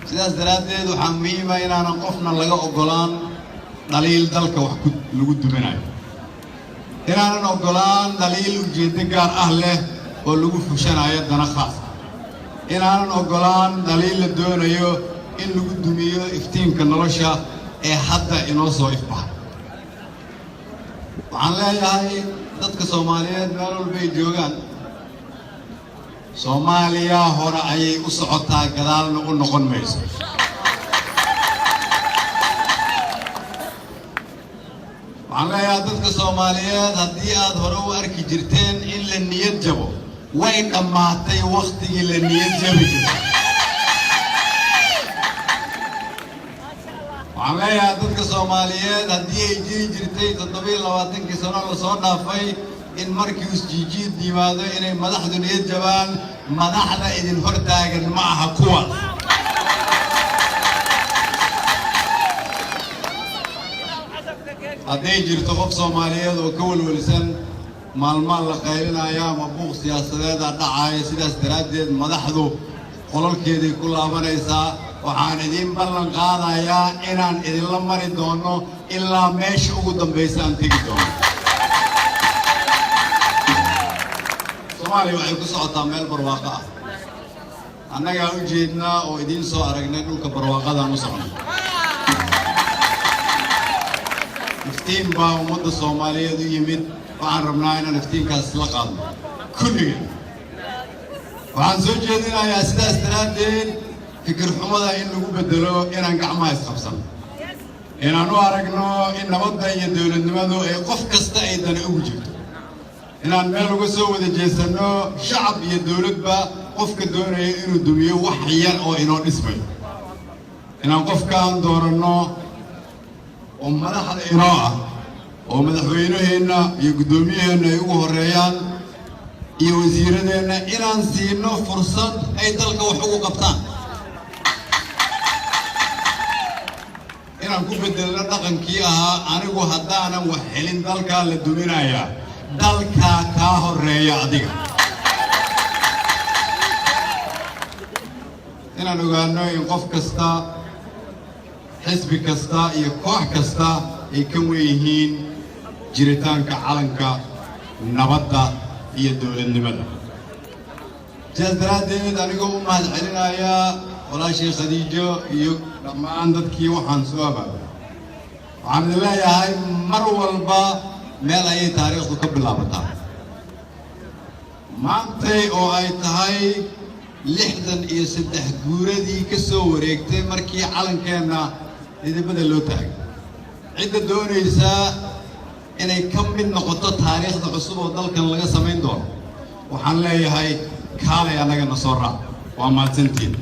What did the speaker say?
sidaas daraaddeed waxaa muhiim ah inaanan qofna laga ogolaan dhaliil dalka wax lagu duminayo inaanan ogolaan dhaliil ujeeddo gaar ah leh oo lagu fushanayo dana khaas inaanan ogolaan dhaliil la doonayo in lagu dumiyo iftiinka nolosha ee hadda inoo soo ifbaxay waxaan leeyahay dadka Soomaaliyeed meel walba ay joogaan Soomaaliya hore ayay u socotaa gadaalna u noqon mayso waxaan leeyahay dadka Soomaaliyeed haddii aad hore u arki jirteen in la niyad jabo way dhammaatay waqtigii la niyad jabi jiray waxaan leeyahay dadka Soomaaliyeed haddii ay jiri jirtay 27 sano la soo dhaafay in markii isjijiid yimaado inay madaxdu niyad jabaan madaxda idin hortaagan ma aha kuwa hadday jirto qof Soomaaliyeed oo ka walwalsan maalmaha la qaylinaya ama buuq siyaasadeed dhacaya sidaas daraaddeed madaxdu qolalkeeday ku laabanaysaa waxaan idin ballan qaadayaa inaan idinla mari doono ilaa meesha ugu dambaysa aan tegi doono Soomaaliya waxay ku socotaa meel barwaaqo ah annaga u jeednaa oo idin soo aragnay dhulka barwaaqadan u socno iftiin baa ummadda Soomaaliyeed u yimid waxaan rabnaa inaan iftiinkaas la qaadno kulligeed waxaan soo jeedinayaa sidaas daraaddeed fikir xumada in lagu bedelo inaan gacmaha isqabsano inaan u aragno in nabadda iyo dawladnimadu ay qof kasta ay dani ugu jirto inaan meel uga soo wada jeesano shacab iyo dawladba qofka doonaya inuu dumiyo wax yar oo inoo dhismay inaan qofkaan dooranno oo madaxda inoo ah oo madaxweynaheenna iyo gudoomiyaheenna ay ugu horeeyaan iyo wasiiradeenna inaan siino fursad ay dalka wax ugu qabtaan inaan ku bedelno dhaqankii ahaa anigu haddaanan wax helin dalka la duminaya dalka ka horeeya adiga inaan ogaano in qof kasta xisbi kasta iyo koox kasta ay ka weeyihiin jiritaanka calanka nabadda iyo dawladnimada sidaas daraaddeed anigoo u mahad celinaya walaashii Khadiijo iyo dhammaan dadkii waxaan soo abaabay waxaan leeyahay mar walba meel ayay taariikhdu ka bilaabataa maantay oo ay tahay 63 guuradii ka soo wareegtay markii calankeenna idibada loo taagay cidda doonaysa inay ka mid noqoto taariikhda cusub oo dalkan laga samayn doono waxaan leeyahay kaalay anagana soo raac waa mahadsantiin